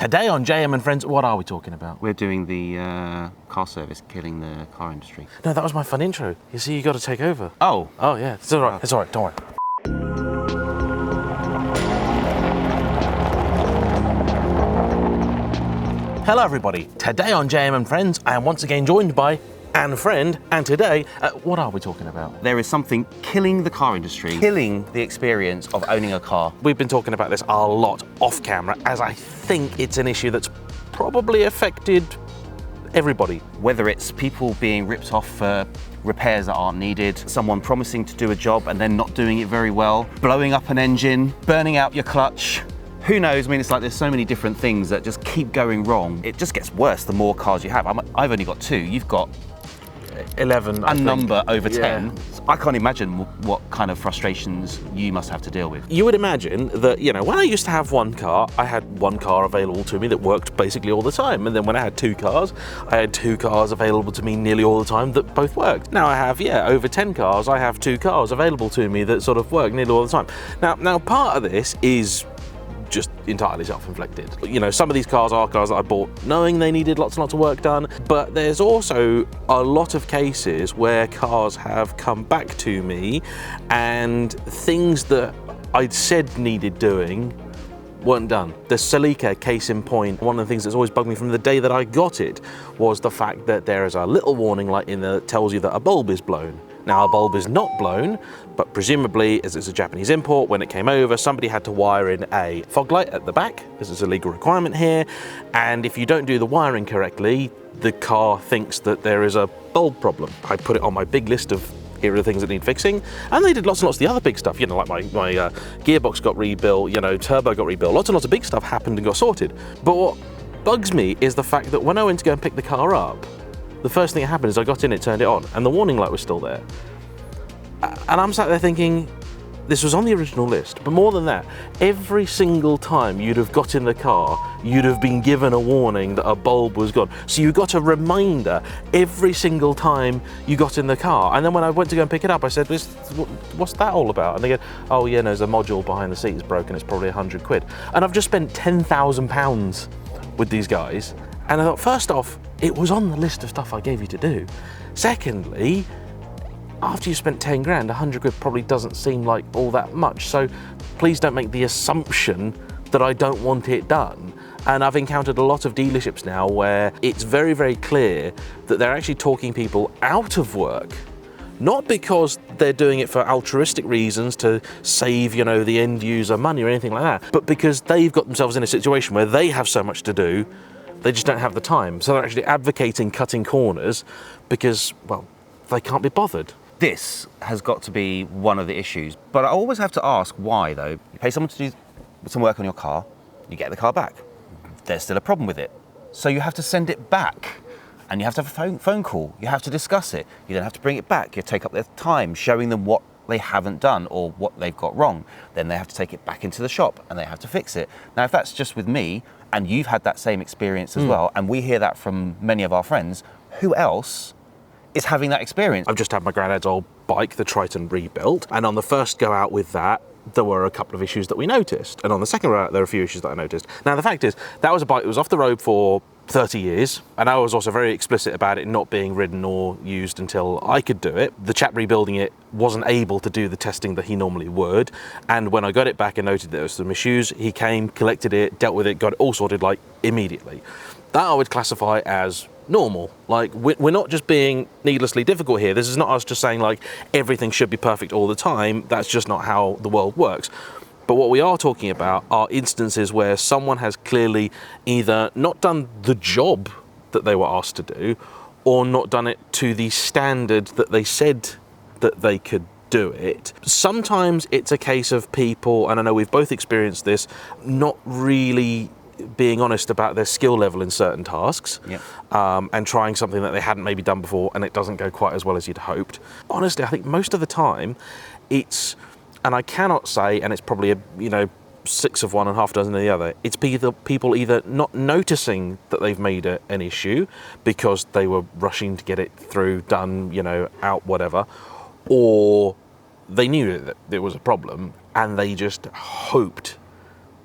Today on JayEmm Friends, what are we talking about? We're doing the car service killing the car industry. No, that was my fun intro. You see, you got to take over. Oh. Oh, yeah. It's all right. It's all right. Don't worry. Hello, everybody. Today on JayEmm Friends, I am once again joined by Anne Friend, and today, what are we talking about? There is something killing the car industry, killing the experience of owning a car. We've been talking about this a lot off camera, as I think it's an issue that's probably affected everybody. Whether it's people being ripped off for repairs that aren't needed, someone promising to do a job and then not doing it very well, blowing up an engine, burning out your clutch. Who knows? I mean, it's like there's so many different things that just keep going wrong. It just gets worse the more cars you have. I've only got 2. You've got 11, a number over 10. Yeah. I can't imagine what kind of frustrations you must have to deal with. You would imagine that, you know, when I used to have one car, I had one car available to me that worked basically all the time. And then when I had 2 cars, I had 2 cars available to me nearly all the time that both worked. Now I have, over 10 cars, I have 2 cars available to me that sort of work nearly all the time. Now part of this is just entirely self-inflicted. You know, some of these cars are cars that I bought knowing they needed lots and lots of work done, but there's also a lot of cases where cars have come back to me and things that I'd said needed doing weren't done. The Celica case in point, one of the things that's always bugged me from the day that I got it was the fact that there is a little warning light in there that tells you that a bulb is blown. Now, a bulb is not blown, but presumably, as it's a Japanese import, when it came over, somebody had to wire in a fog light at the back. This is a legal requirement here. And if you don't do the wiring correctly, the car thinks that there is a bulb problem. I put it on my big list of here are the things that need fixing. And they did lots and lots of the other big stuff, you know, like my gearbox got rebuilt, you know, turbo got rebuilt, lots and lots of big stuff happened and got sorted. But what bugs me is the fact that when I went to go and pick the car up, the first thing that happened is I got in it, turned it on, and the warning light was still there. And I'm sat there thinking, this was on the original list, but more than that, every single time you'd have got in the car, you'd have been given a warning that a bulb was gone. So you got a reminder every single time you got in the car. And then when I went to go and pick it up, I said, what's that all about? And they go, oh yeah, no, there's a module behind the seat is broken, it's probably £100. And I've just spent £10,000 with these guys. And I thought, first off, it was on the list of stuff I gave you to do. Secondly, after you spent 10 grand, £100 probably doesn't seem like all that much. So please don't make the assumption that I don't want it done. And I've encountered a lot of dealerships now where it's very, very clear that they're actually talking people out of work, not because they're doing it for altruistic reasons to save, you know, the end user money or anything like that, but because they've got themselves in a situation where they have so much to do, they just don't have the time. So they're actually advocating cutting corners because, well, they can't be bothered. This has got to be one of the issues. But I always have to ask why, though. You pay someone to do some work on your car, you get the car back. There's still a problem with it. So you have to send it back. And you have to have a phone call. You have to discuss it. You then have to bring it back. You take up their time showing them what they haven't done or what they've got wrong. Then they have to take it back into the shop and they have to fix it. Now, if that's just with me, and you've had that same experience as well, and we hear that from many of our friends, who else is having that experience? I've just had my granddad's old bike, the Triton, rebuilt, and on the first go out with that, there were a couple of issues that we noticed, and on the second go out, there were a few issues that I noticed. Now, the fact is, that was a bike that was off the road for 30 years, and I was also very explicit about it not being ridden or used until I could do it. The chap rebuilding it wasn't able to do the testing that he normally would, and when I got it back and noted there were some issues, he came, collected it, dealt with it, got it all sorted like immediately. That I would classify as normal. Like, we're not just being needlessly difficult here. This is not us just saying like everything should be perfect all the time. That's just not how the world works. But what we are talking about are instances where someone has clearly either not done the job that they were asked to do or not done it to the standard that they said that they could do it. Sometimes it's a case of people, and I know we've both experienced this, not really being honest about their skill level in certain tasks. Yep. And trying something that they hadn't maybe done before and it doesn't go quite as well as you'd hoped. Honestly, I think most of the time it's, and I cannot say, and it's probably 6 of one and half dozen of the other, it's people either not noticing that they've made an issue because they were rushing to get it through, done, out, whatever, or they knew that there was a problem and they just hoped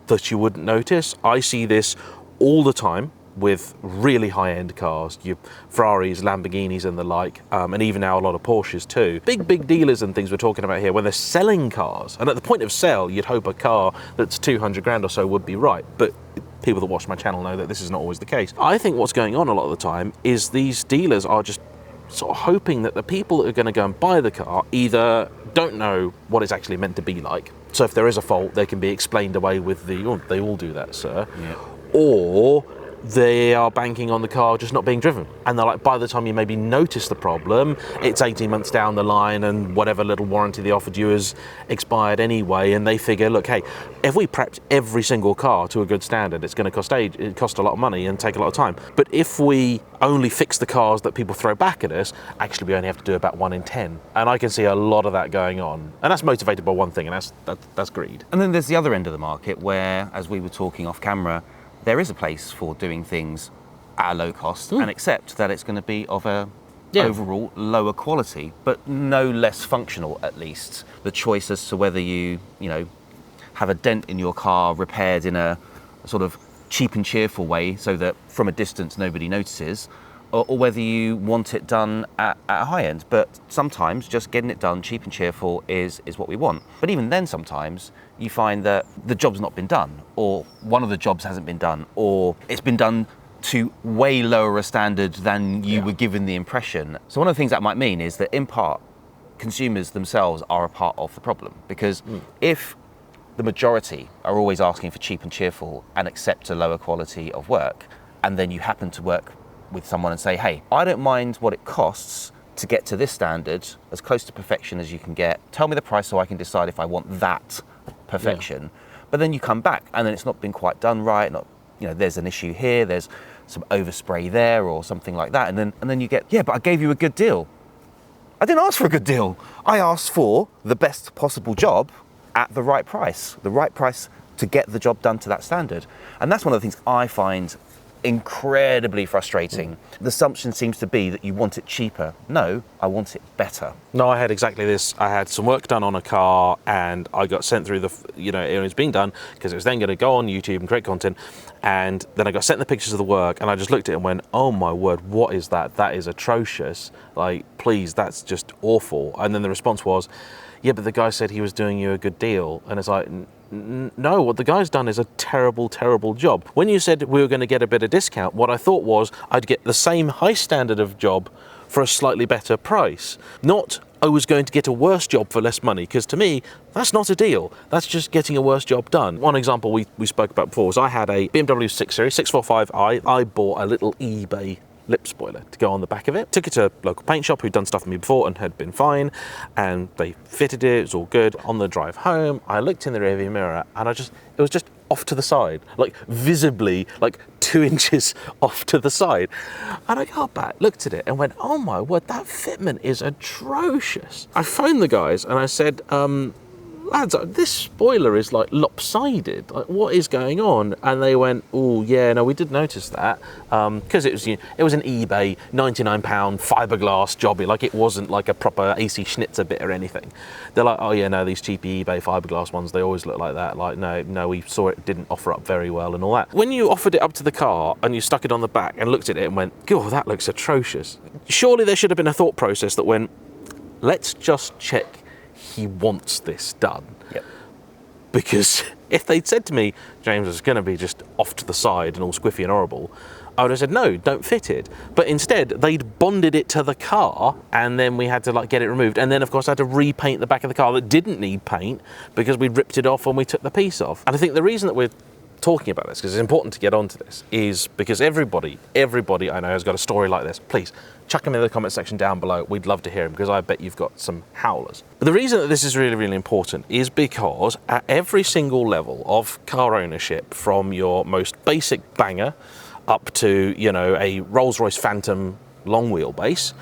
that you wouldn't notice. I see this all the time with really high-end cars, your Ferraris, Lamborghinis and the like, and even now a lot of Porsches too. Big dealers and things we're talking about here, when they're selling cars, and at the point of sale, you'd hope a car that's 200 grand or so would be right, but people that watch my channel know that this is not always the case. I think what's going on a lot of the time is these dealers are just sort of hoping that the people that are going to go and buy the car either don't know what it's actually meant to be like, so if there is a fault, they can be explained away with the, oh, they all do that, sir, or they are banking on the car just not being driven. And they're like, by the time you maybe notice the problem, it's 18 months down the line and whatever little warranty they offered you has expired anyway. And they figure, look, hey, if we prepped every single car to a good standard, it's going to cost a lot of money and take a lot of time. But if we only fix the cars that people throw back at us, actually we only have to do about 1 in 10. And I can see a lot of that going on. And that's motivated by one thing, and that's greed. And then there's the other end of the market where, as we were talking off camera, there is a place for doing things at a low cost and accept that it's going to be of a overall lower quality, but no less functional at least. The choice as to whether you have a dent in your car repaired in a sort of cheap and cheerful way so that from a distance nobody notices, or whether you want it done at a high end. But sometimes just getting it done cheap and cheerful is what we want. But even then sometimes you find that the job's not been done, or one of the jobs hasn't been done, or it's been done to way lower a standard than you were given the impression. So one of the things that might mean is that in part, consumers themselves are a part of the problem, because if the majority are always asking for cheap and cheerful and accept a lower quality of work, and then you happen to work with someone and say, hey, I don't mind what it costs to get to this standard, as close to perfection as you can get, tell me the price so I can decide if I want that perfection. But then you come back and then it's not been quite done right, there's an issue here, there's some overspray there or something like that, and then you get, but I gave you a good deal. I didn't ask for a good deal. I asked for the best possible job at the right price to get the job done to that standard. And that's one of the things I find incredibly frustrating. The assumption seems to be that you want it cheaper. No, I want it better. No, I had exactly this. I had some work done on a car and I got sent through it was being done because it was then going to go on YouTube and create content. And then I got sent the pictures of the work and I just looked at it and went, oh my word, what is that? That is atrocious. Like, please, that's just awful. And then the response was, yeah, but the guy said he was doing you a good deal. And it's like, no, what the guy's done is a terrible job. When you said we were going to get a bit of discount, what I thought was I'd get the same high standard of job for a slightly better price. Not I was going to get a worse job for less money, because to me, that's not a deal. That's just getting a worse job done. One example we spoke about before was I had a BMW 6 Series, 645i. I bought a little eBay lip spoiler to go on the back of it. Took it to a local paint shop who'd done stuff for me before and had been fine, and they fitted it, it was all good. On the drive home, I looked in the rearview mirror and it was just off to the side, like visibly, like 2 inches off to the side. And I got back, looked at it and went, oh my word, that fitment is atrocious. I phoned the guys and I said, lads, this spoiler is like lopsided. Like, what is going on? And they went, oh yeah, no, we did notice that, because it was an eBay £99 fiberglass jobby. Like, it wasn't like a proper AC Schnitzer bit or anything. They're like, oh yeah, no, these cheapy eBay fiberglass ones, they always look like that. Like, no, we saw it didn't offer up very well and all that. When you offered it up to the car and you stuck it on the back and looked at it and went, oh, that looks atrocious. Surely there should have been a thought process that went, let's just check he wants this done. Yep. Because if they'd said to me, James, it's going to be just off to the side and all squiffy and horrible, I would have said, no, don't fit it. But instead, they'd bonded it to the car, and then we had to like get it removed. And then, of course, I had to repaint the back of the car that didn't need paint because we'd ripped it off when we took the piece off. And I think the reason that we're talking about this, because it's important to get onto this, is because everybody I know has got a story like this. Please, chuck them in the comment section down below. We'd love to hear them, because I bet you've got some howlers. But the reason that this is really important is because at every single level of car ownership, from your most basic banger up to, a Rolls-Royce Phantom long wheelbase,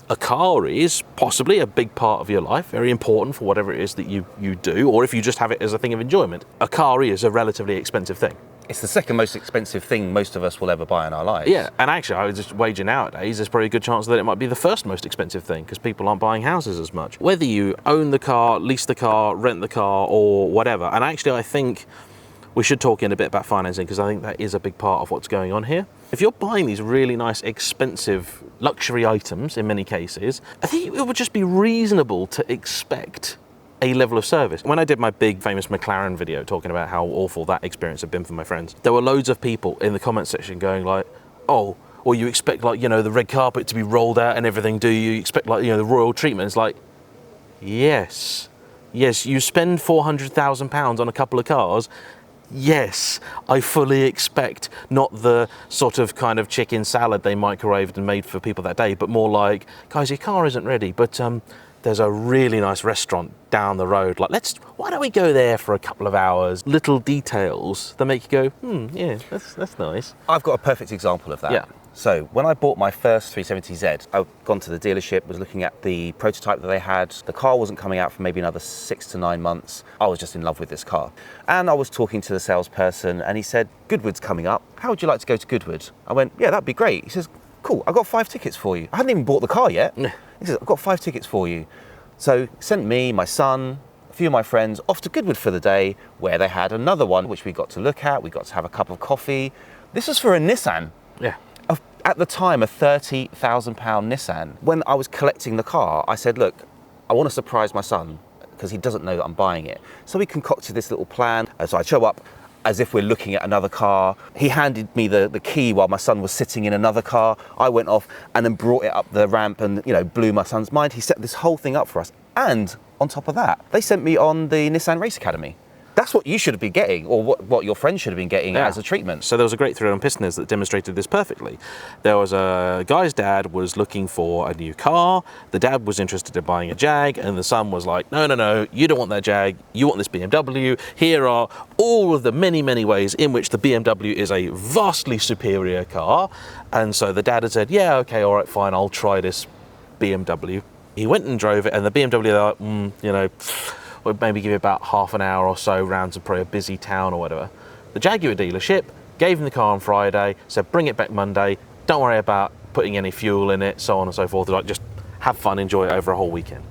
a car is possibly a big part of your life, very important for whatever it is that you do, or if you just have it as a thing of enjoyment. A car is a relatively expensive thing. It's the second most expensive thing most of us will ever buy in our lives. Yeah, and actually, I would just wager nowadays, there's probably a good chance that it might be the first most expensive thing, because people aren't buying houses as much. Whether you own the car, lease the car, rent the car, or whatever. And actually, I think We should talk in a bit about financing because I think that is a big part of what's going on here. If you're buying these really nice, expensive luxury items, in many cases, I think it would just be reasonable to expect a level of service. When I did my big famous McLaren video talking about how awful that experience had been for my friends, there were loads of people in the comment section going like, oh, or you expect like, you know, the red carpet to be rolled out and everything, do you? You expect like, you know, the royal treatment? It's like, yes, you spend £400,000 on a couple of cars. Yes, I fully expect not the sort of kind of chicken salad they microwaved and made for people that day, but more like, guys, your car isn't ready, but there's a really nice restaurant down the road. Like, why don't we go there for a couple of hours? Little details that make you go, yeah, that's nice. I've got a perfect example of that. Yeah. So when I bought my first 370Z, I'd gone to the dealership, was looking at the prototype that they had. The car wasn't coming out for maybe another 6 to 9 months. I was just in love with this car. And I was talking to the salesperson and he said, Goodwood's coming up. How would you like to go to Goodwood? I went, yeah, that'd be great. He says, cool, I've got 5 tickets for you. I hadn't even bought the car yet. He says, I've got 5 tickets for you. So sent me, my son, a few of my friends off to Goodwood for the day, where they had another one, which we got to look at. We got to have a cup of coffee. This was for a Nissan. Yeah. At the time, a £30,000 Nissan. When I was collecting the car, I said, look, I want to surprise my son because he doesn't know that I'm buying it. So we concocted this little plan. So I show up as if we're looking at another car. He handed me the key while my son was sitting in another car. I went off and then brought it up the ramp and, you know, blew my son's mind. He set this whole thing up for us. And on top of that, they sent me on the Nissan Race Academy. That's what you should have been getting, or what your friend should have been getting as a treatment. So there was a great thread on Pistons that demonstrated this perfectly. There was a guy's dad was looking for a new car. The dad was interested in buying a Jag, and the son was like, no, you don't want that Jag. You want this BMW. Here are all of the many, many ways in which the BMW is a vastly superior car. And so the dad had said, yeah, okay, all right, fine, I'll try this BMW. He went and drove it, and the BMW, they're like, you know, would maybe give you about half an hour or so round to probably a busy town or whatever. The Jaguar dealership gave him the car on Friday, said bring it back Monday, don't worry about putting any fuel in it, so on and so forth, like just have fun, enjoy it over a whole weekend.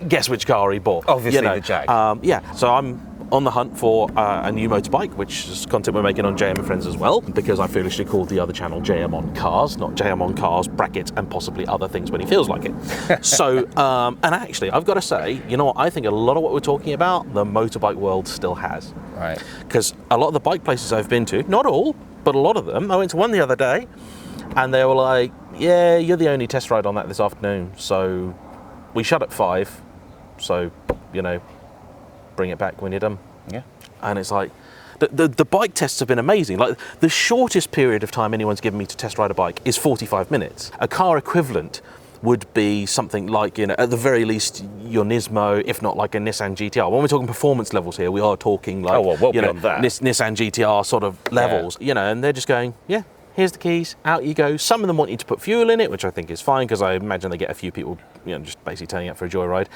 Guess which car he bought? Obviously the Jag. Yeah, so I'm on the hunt for a new motorbike, which is content we're making on JayEmm Friends as well, because I foolishly called the other channel JayEmm on Cars, not JayEmm on Cars, brackets, and possibly other things when he feels like it. So, and actually, I've got to say, you know what, I think a lot of what we're talking about, the motorbike world still has. Right. Because a lot of the bike places I've been to, not all, but a lot of them, I went to one the other day, and they were like, yeah, you're the only test ride on that this afternoon, so we shut at 5, so, you know, bring it back when you're done. Yeah. And it's like, the bike tests have been amazing. Like, the shortest period of time anyone's given me to test ride a bike is 45 minutes. A car equivalent would be something like, you know, at the very least, your Nismo, if not like a Nissan GTR. When we're talking performance levels here, we are talking like, you know, Nissan GTR sort of levels, you know, and they're just going, yeah, here's the keys, out you go. Some of them want you to put fuel in it, which I think is fine, because I imagine they get a few people, you know, just basically turning up for a joyride.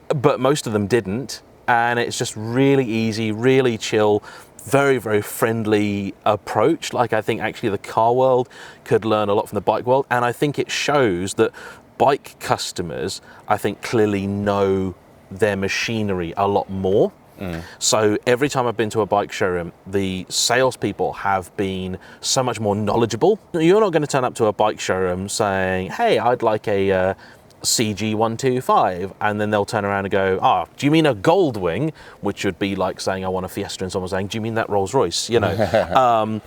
But most of them didn't. And it's just really easy, really chill, very, very friendly approach. Like, I think actually the car world could learn a lot from the bike world. And I think it shows that bike customers, I think, clearly know their machinery a lot more. So every time I've been to a bike showroom, the salespeople have been so much more knowledgeable. You're not going to turn up to a bike showroom saying, hey, I'd like a CG125, and then they'll turn around and go, do you mean a Goldwing? Which would be like saying I want a Fiesta, and someone saying, do you mean that Rolls Royce? You know,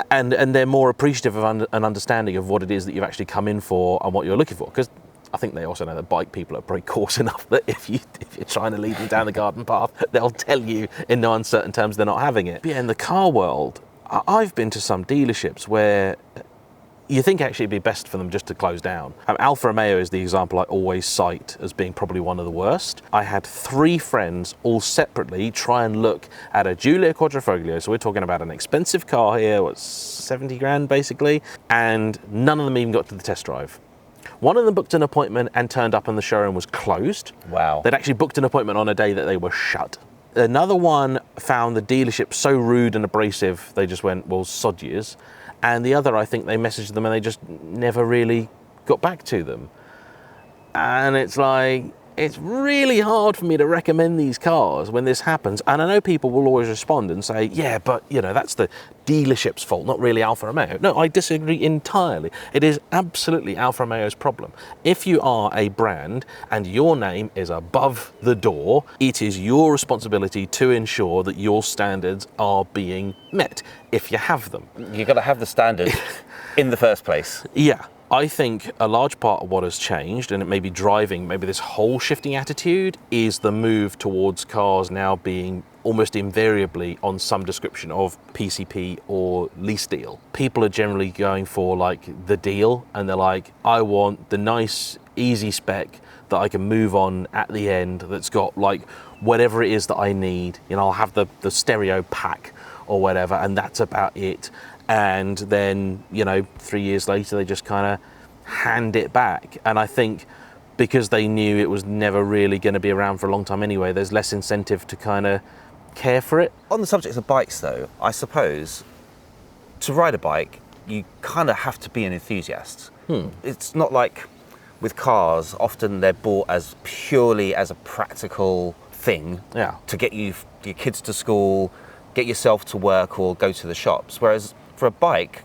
and they're more appreciative of an understanding of what it is that you've actually come in for and what you're looking for, because I think they also know that bike people are pretty coarse enough that if you're trying to lead them down the garden path, they'll tell you in no uncertain terms they're not having it. But yeah, in the car world, I've been to some dealerships where you think actually it'd be best for them just to close down. Alfa Romeo is the example I always cite as being probably one of the worst. I had 3 friends all separately try and look at a Giulia Quadrifoglio, so we're talking about an expensive car here, what's 70 grand basically, and none of them even got to the test drive. One of them booked an appointment and turned up and the showroom was closed. Wow. They'd actually booked an appointment on a day that they were shut. Another one found the dealership so rude and abrasive, they just went, well, sod yous. And the other, I think they messaged them and they just never really got back to them. And it's like, it's really hard for me to recommend these cars when this happens. And I know people will always respond and say, yeah, but that's the dealership's fault, not really Alfa Romeo. No, I disagree entirely. It is absolutely Alfa Romeo's problem. If you are a brand and your name is above the door, it is your responsibility to ensure that your standards are being met, if you have them. You've got to have the standards in the first place. Yeah. I think a large part of what has changed, and it may be driving maybe this whole shifting attitude, is the move towards cars now being almost invariably on some description of PCP or lease deal. People are generally going for like the deal, and they're like, I want the nice, easy spec that I can move on at the end that's got like whatever it is that I need. I'll have the stereo pack or whatever, and that's about it. And then 3 years later they just kind of hand it back. And I think because they knew it was never really going to be around for a long time anyway, there's less incentive to kind of care for it. On the subject of bikes though, I suppose to ride a bike you kind of have to be an enthusiast. It's not like with cars, often they're bought as purely as a practical thing to get your kids to school, get yourself to work or go to the shops, whereas for a bike,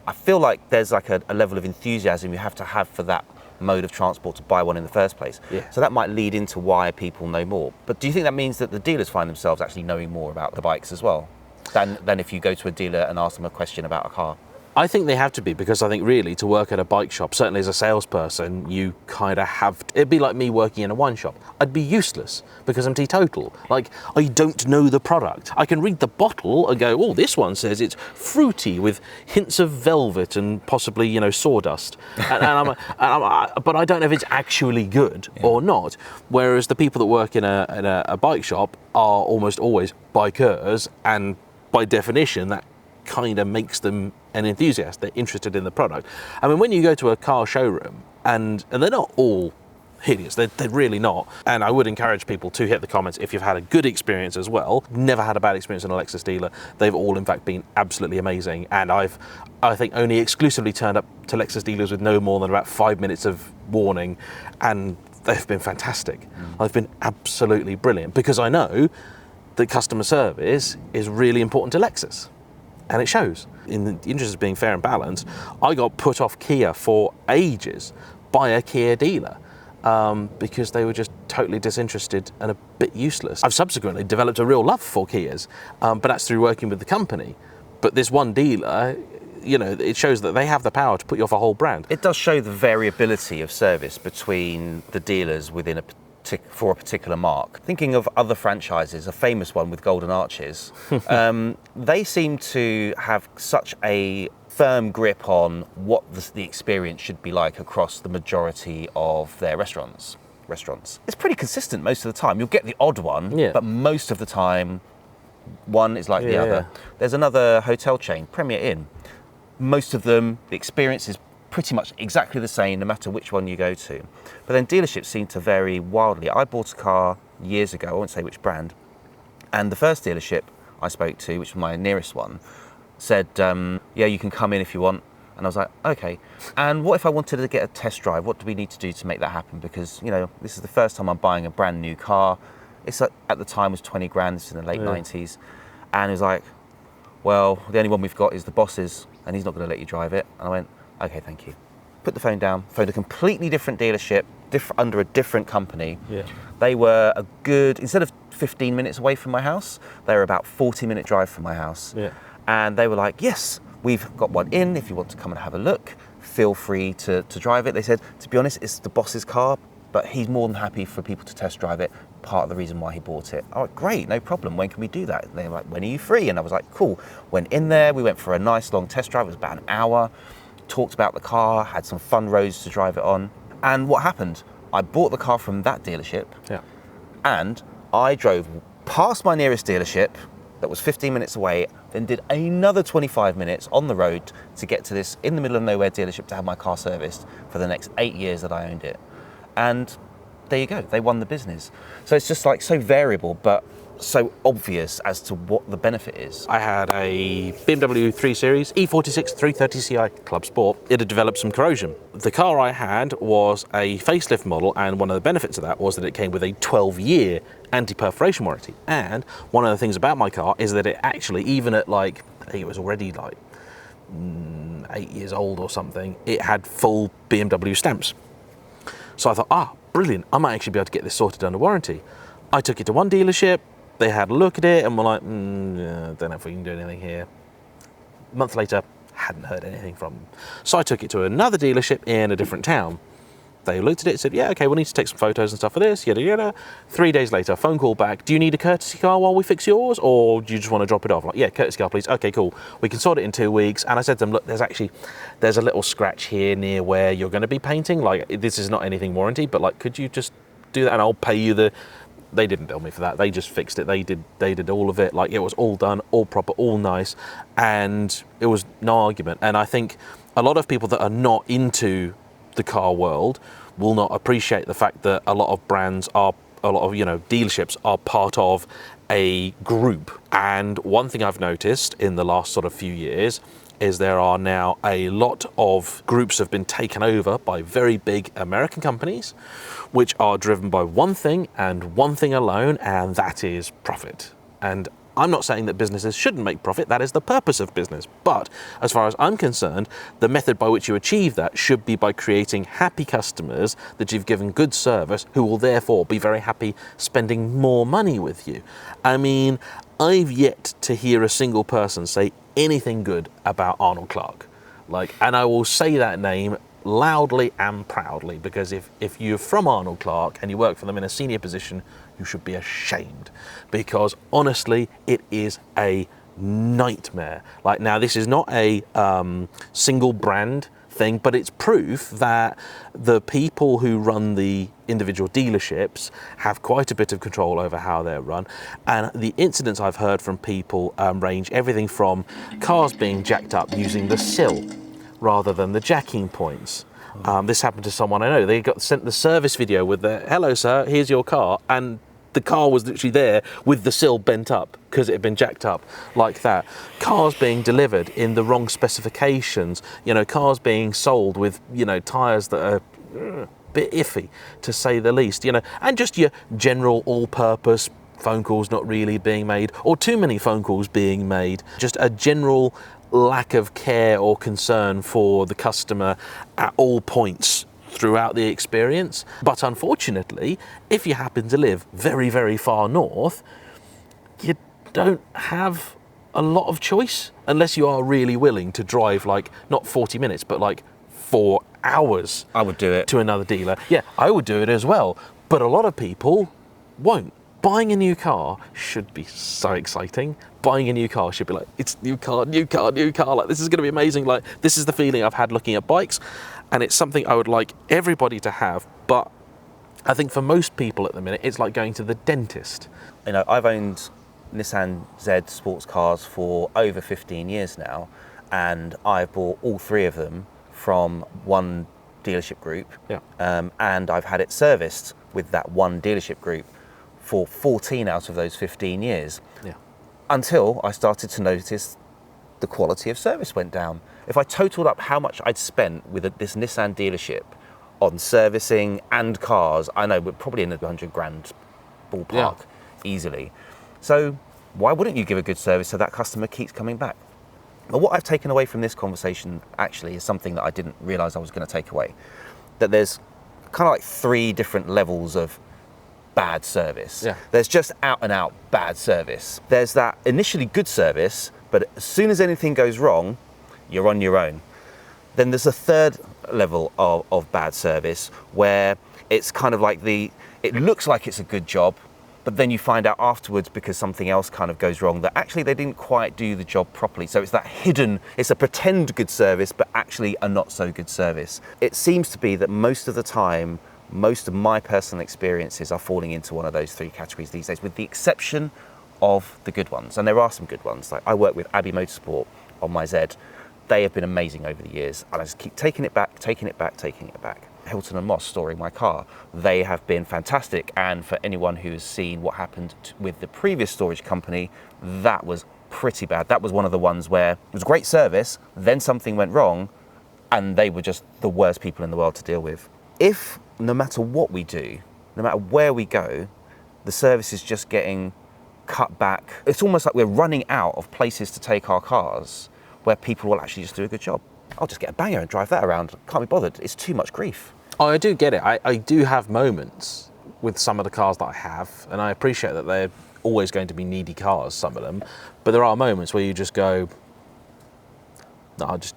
I feel like there's like a level of enthusiasm you have to have for that mode of transport to buy one in the first place. Yeah. So that might lead into why people know more. But do you think that means that the dealers find themselves actually knowing more about the bikes as well than if you go to a dealer and ask them a question about a car? I think they have to be, because I think really to work at a bike shop, certainly as a salesperson, you kind of have to, it'd be like me working in a wine shop. I'd be useless because I'm teetotal. Like, I don't know the product. I can read the bottle and go, oh, this one says it's fruity with hints of velvet and possibly, sawdust. But I don't know if it's actually good or not. Whereas the people that work in a bike shop are almost always bikers, and by definition, that kind of makes them an enthusiast. They're interested in the product. I mean, when you go to a car showroom, and they're not all hideous, they're really not. And I would encourage people to hit the comments if you've had a good experience as well. Never had a bad experience in a Lexus dealer. They've all in fact been absolutely amazing. And I think only exclusively turned up to Lexus dealers with no more than about 5 minutes of warning, and they've been fantastic. They've been absolutely brilliant, because I know that customer service is really important to Lexus. And it shows. In the interest of being fair and balanced, I got put off Kia for ages by a Kia dealer because they were just totally disinterested and a bit useless. I've subsequently developed a real love for Kias, but that's through working with the company. But this one dealer, it shows that they have the power to put you off a whole brand. It does show the variability of service between the dealers within for a particular mark. Thinking of other franchises, a famous one with Golden Arches, they seem to have such a firm grip on what the experience should be like across the majority of their restaurants. It's pretty consistent most of the time. You'll get the odd one, but most of the time, one is like the other. There's another hotel chain, Premier Inn. Most of them, the experience is pretty much exactly the same no matter which one you go to. But then dealerships seem to vary wildly. I bought a car years ago, I won't say which brand, and the first dealership I spoke to, which was my nearest one, said, yeah, you can come in if you want. And I was like, okay. And what if I wanted to get a test drive? What do we need to do to make that happen? Because, this is the first time I'm buying a brand new car. It's at the time was 20 grand, this is in the late 90s. And he was like, well, the only one we've got is the boss's, and he's not going to let you drive it. And I went, okay, thank you. Put the phone down, phoned a completely different dealership, under a different company. They were a good, instead of 15 minutes away from my house, they were about 40-minute drive from my house. And they were like, yes, we've got one in, if you want to come and have a look, feel free to drive it. They said, to be honest, it's the boss's car, but he's more than happy for people to test drive it. Part of the reason why he bought it. I went, great, no problem. When can we do that? And they were like, when are you free? And I was like, cool. Went in there, we went for a nice long test drive. It was about an hour. Talked about the car, had some fun roads to drive it on. And what happened? I bought the car from that dealership, and I drove past my nearest dealership that was 15 minutes away, then did another 25 minutes on the road to get to this in the middle of nowhere dealership to have my car serviced for the next 8 years that I owned it. And there you go, they won the business. So it's just like so variable, but so obvious as to what the benefit is? I had a BMW 3 Series E46 330ci Club Sport. It had developed some corrosion. The car I had was a facelift model, and one of the benefits of that was that it came with a 12-year anti-perforation warranty. And one of the things about my car is that it actually, even at like, I think it was already like 8 years old or something, it had full BMW stamps. So I thought, brilliant, I might actually be able to get this sorted under warranty. I took it to one dealership, they had a look at it and were like, yeah, don't know if we can do anything here. A month later, hadn't heard anything from them. So I took it to another dealership in a different town. They looked at it and said, yeah, okay, we'll need to take some photos and stuff for this, yada, yada. 3 days later, phone call back, do you need a courtesy car while we fix yours, or do you just want to drop it off? I'm like, yeah, courtesy car, please. Okay, cool. We can sort it in 2 weeks. And I said to them, look, there's a little scratch here near where you're going to be painting. Like, this is not anything warranty, but like, could you just do that and I'll pay you the... They didn't bill me for that. They just fixed it. They did all of it. Like, it was all done, all proper, all nice. And it was no argument. And I think a lot of people that are not into the car world will not appreciate the fact that a lot of brands are, a lot of, dealerships are part of a group. And one thing I've noticed in the last sort of few years is there are now a lot of groups have been taken over by very big American companies, which are driven by one thing and one thing alone, and that is profit. And I'm not saying that businesses shouldn't make profit, that is the purpose of business. But as far as I'm concerned, the method by which you achieve that should be by creating happy customers that you've given good service, who will therefore be very happy spending more money with you. I mean, I've yet to hear a single person say anything good about Arnold Clark. And I will say that name loudly and proudly, because if you're from Arnold Clark and you work for them in a senior position, you should be ashamed, because honestly, it is a nightmare. Now, this is not a single brand thing, but it's proof that the people who run the individual dealerships have quite a bit of control over how they're run. And the incidents I've heard from people range everything from cars being jacked up using the sill rather than the jacking points. This happened to someone I know. They got sent the service video with the, hello sir, here's your car, and the car was literally there with the sill bent up because it had been jacked up like that. Cars being delivered in the wrong specifications, cars being sold with, tyres that are a bit iffy, to say the least, and just your general all-purpose phone calls not really being made, or too many phone calls being made, just a general lack of care or concern for the customer at all points throughout the experience. But unfortunately, if you happen to live very, very far north, you don't have a lot of choice unless you are really willing to drive not 40 minutes, but 4 hours. I would do it. To another dealer. Yeah, I would do it as well. But a lot of people won't. Buying a new car should be so exciting. Buying a new car should be it's new car, new car, new car. This is going to be amazing. This is the feeling I've had looking at bikes, and it's something I would like everybody to have. But I think for most people at the minute, it's like going to the dentist. I've owned Nissan Z sports cars for over 15 years now, and I've bought all 3 of them from one dealership group. Yeah. And I've had it serviced with that one dealership group for 14 out of those 15 years. Yeah. Until I started to notice the quality of service went down. If I totaled up how much I'd spent with this Nissan dealership on servicing and cars, I know we're probably in the 100 grand ballpark, easily. So why wouldn't you give a good service so that customer keeps coming back? But what I've taken away from this conversation actually is something that I didn't realize I was going to take away. That there's kind of 3 different levels of bad service. Yeah. There's just out and out bad service. There's that initially good service, but as soon as anything goes wrong, you're on your own. Then there's a third level of bad service where it's kind of it looks like it's a good job, but then you find out afterwards, because something else kind of goes wrong, that actually they didn't quite do the job properly. So it's that hidden, it's a pretend good service, but actually a not so good service. It seems to be that most of the time, most of my personal experiences are falling into one of those 3 categories these days, with the exception of the good ones. And there are some good ones. I work with Abbey Motorsport on my Z. They have been amazing over the years, and I just keep taking it back, taking it back, taking it back. Hilton and Moss storing my car. They have been fantastic, and for anyone who has seen what happened with the previous storage company, that was pretty bad. That was one of the ones where it was great service, then something went wrong, and they were just the worst people in the world to deal with. If no matter what we do, no matter where we go, the service is just getting cut back, it's almost like we're running out of places to take our cars where people will actually just do a good job. I'll just get a banger and drive that around. Can't be bothered. It's too much grief. Oh, I do get it. I do have moments with some of the cars that I have, and I appreciate that they're always going to be needy cars, some of them, but there are moments where you just go, no, I'll just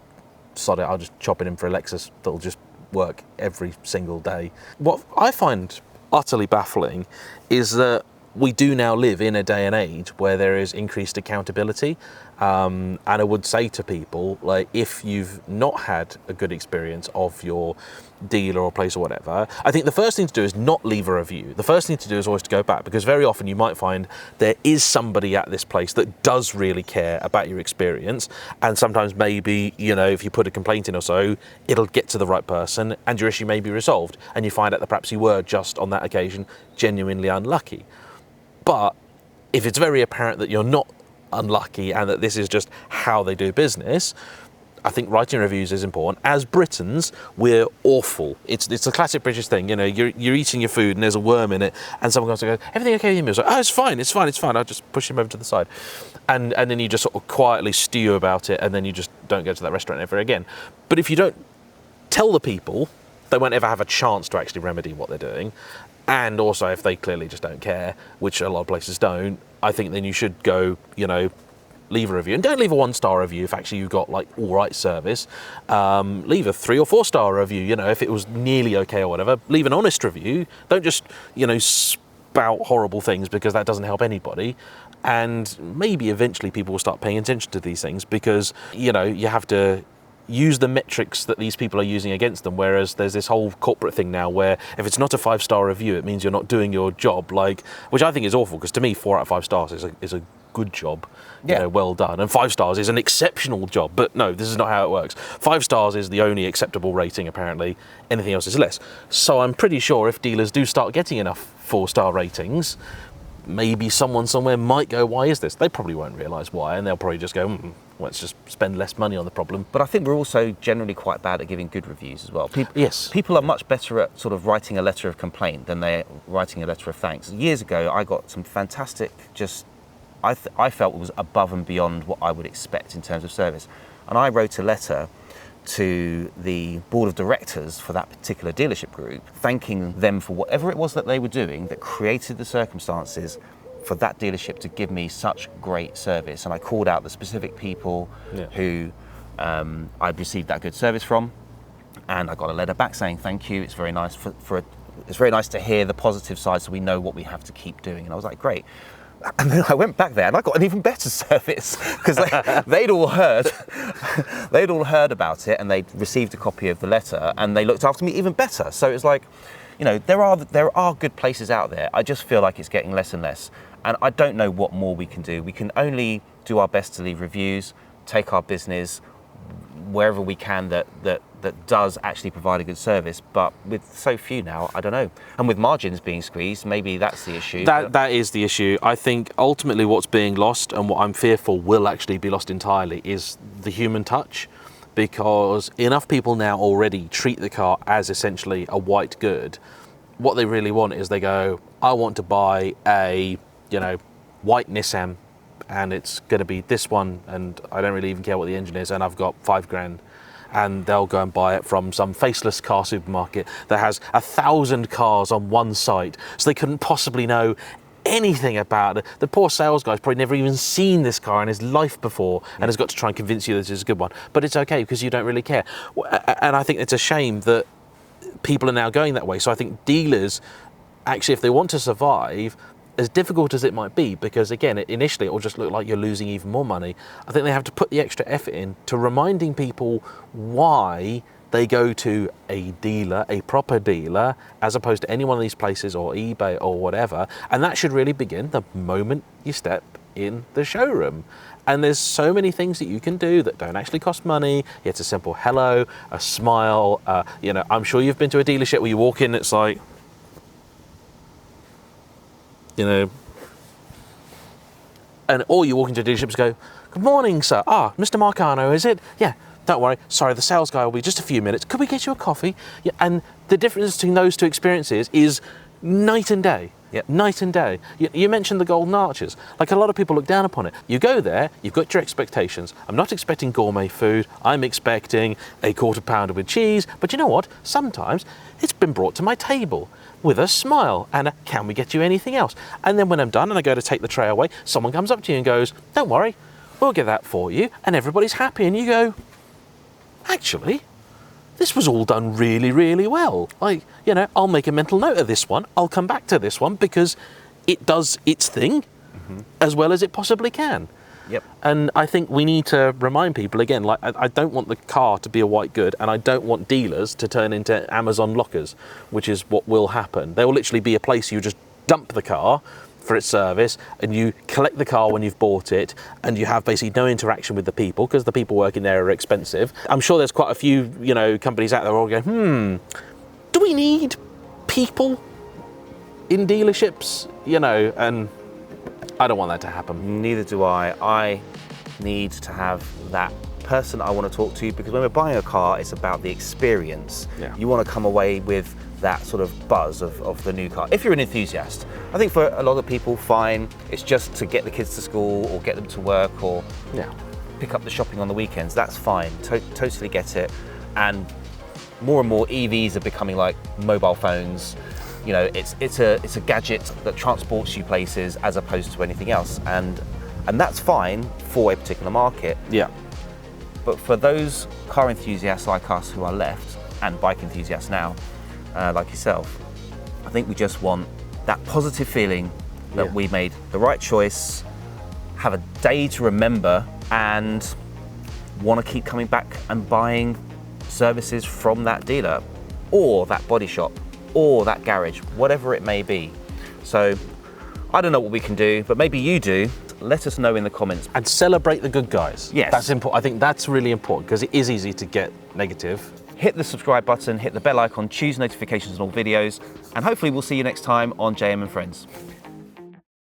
sod it, I'll just chop it in for a Lexus that'll just work every single day. What I find utterly baffling is that we do now live in a day and age where there is increased accountability. And I would say to people, like, if you've not had a good experience of your dealer or place or whatever, I think the first thing to do is not leave a review. The first thing to do is always to go back, because very often you might find there is somebody at this place that does really care about your experience. And sometimes maybe, you know, if you put a complaint in or so, it'll get to the right person and your issue may be resolved. And you find out that perhaps you were just on that occasion genuinely unlucky. But if it's very apparent that you're not unlucky and that this is just how they do business, I think writing reviews is important. As Britons, we're awful. It's a classic British thing. You know, you're eating your food and there's a worm in it, and someone comes and goes, "Everything okay with you?" It's like, "Oh, it's fine. I'll just push him over to the side," and then you just sort of quietly stew about it, and then you just don't go to that restaurant ever again. But if you don't tell the people, they won't ever have a chance to actually remedy what they're doing. And also, if they clearly just don't care, which a lot of places don't, I think then you should go, you know, leave a review. And don't leave a 1-star review if actually you got like all right service. Leave a 3 or 4-star review, you know, if it was nearly okay or whatever. Leave an honest review. Don't just, you know, spout horrible things, because that doesn't help anybody. And maybe eventually people will start paying attention to these things, because, you know, you have to use the metrics that these people are using against them, whereas there's this whole corporate thing now where if it's not a 5-star review, it means you're not doing your job, like, which I think is awful, because to me 4 out of 5 stars is a good job, you know, well done, and 5 stars is an exceptional job. But no, this is not how it works. 5 stars is the only acceptable rating, apparently. Anything else is less. So I'm pretty sure if dealers do start getting enough 4-star ratings, maybe someone somewhere might go, why is this? They probably won't realise why, and they'll probably just go, let's just spend less money on the problem. But I think we're also generally quite bad at giving good reviews as well. Yes. People are much better at sort of writing a letter of complaint than they're writing a letter of thanks. Years ago, I got some fantastic, I felt it was above and beyond what I would expect in terms of service. And I wrote a letter to the board of directors for that particular dealership group, thanking them for whatever it was that they were doing that created the circumstances for that dealership to give me such great service. And I called out the specific people who I'd received that good service from, and I got a letter back saying thank you. It's very nice it's very nice to hear the positive side, so we know what we have to keep doing. And I was like, great. And then I went back there and I got an even better service, because they'd all heard about it, and they'd received a copy of the letter, and they looked after me even better. So it's like, you know, there are good places out there. I just feel like it's getting less and less, and I don't know what more we can do. We can only do our best to leave reviews, take our business wherever we can that does actually provide a good service. But with so few now, I don't know. And with margins being squeezed, maybe that's the issue. That is the issue. I think ultimately what's being lost, and what I'm fearful will actually be lost entirely, is the human touch. Because enough people now already treat the car as essentially a white good. What they really want is, they go, I want to buy a, you know, white Nissan, and it's going to be this one, and I don't really even care what the engine is, and I've got $5,000. And they'll go and buy it from some faceless car supermarket that has 1,000 cars on one site, so they couldn't possibly know anything about it. The poor sales guy's probably never even seen this car in his life before, and has got to try and convince you this is a good one. But it's okay, because you don't really care. And I think it's a shame that people are now going that way. So I think dealers, actually, if they want to survive, as difficult as it might be, because again, initially it will just look like you're losing even more money, I think they have to put the extra effort in to reminding people why they go to a dealer, a proper dealer, as opposed to any one of these places or eBay or whatever. And that should really begin the moment you step in the showroom. And there's so many things that you can do that don't actually cost money. It's a simple hello, a smile. You know, I'm sure you've been to a dealership where you walk in, it's like, you know, and or you walk into a dealership and go, "Good morning, sir. Ah, Mr. Marcano, is it? Yeah, don't worry. Sorry, the sales guy will be just a few minutes. Could we get you a coffee?" Yeah, and the difference between those two experiences is night and day. Yep. Night and day. You mentioned the Golden Arches. Like, a lot of people look down upon it. You go there, you've got your expectations. I'm not expecting gourmet food. I'm expecting a quarter pounder with cheese. But you know what? Sometimes it's been brought to my table with a smile and a, "Can we get you anything else?" And then when I'm done and I go to take the tray away, someone comes up to you and goes, "Don't worry, we'll get that for you." And everybody's happy. And you go, "Actually, this was all done really, really well. Like, you know, I'll make a mental note of this one. I'll come back to this one because it does its thing as well as it possibly can." Yep. And I think we need to remind people again, like, I don't want the car to be a white good, and I don't want dealers to turn into Amazon lockers, which is what will happen. There will literally be a place you just dump the car for its service, and you collect the car when you've bought it, and you have basically no interaction with the people because the people working there are expensive. I'm sure there's quite a few, you know, companies out there who are going, do we need people in dealerships? You know, and I don't want that to happen. Neither do I. I need to have that person I want to talk to, because when we're buying a car, it's about the experience. Yeah. You want to come away with that sort of buzz of the new car. If you're an enthusiast, I think for a lot of people, fine. It's just to get the kids to school or get them to work or pick up the shopping on the weekends. That's fine. Totally get it. And more EVs are becoming like mobile phones. You know, it's a gadget that transports you places as opposed to anything else, and that's fine for a particular market. Yeah. But for those car enthusiasts like us who are left, and bike enthusiasts now, like yourself, I think we just want that positive feeling that we made the right choice, have a day to remember, and want to keep coming back and buying services from that dealer or that body shop or that garage, whatever it may be. So I don't know what we can do, but maybe you do. Let us know in the comments. And celebrate the good guys. Yes. That's important. I think that's really important because it is easy to get negative. Hit the subscribe button, hit the bell icon, choose notifications on all videos, and hopefully we'll see you next time on JayEmm Friends.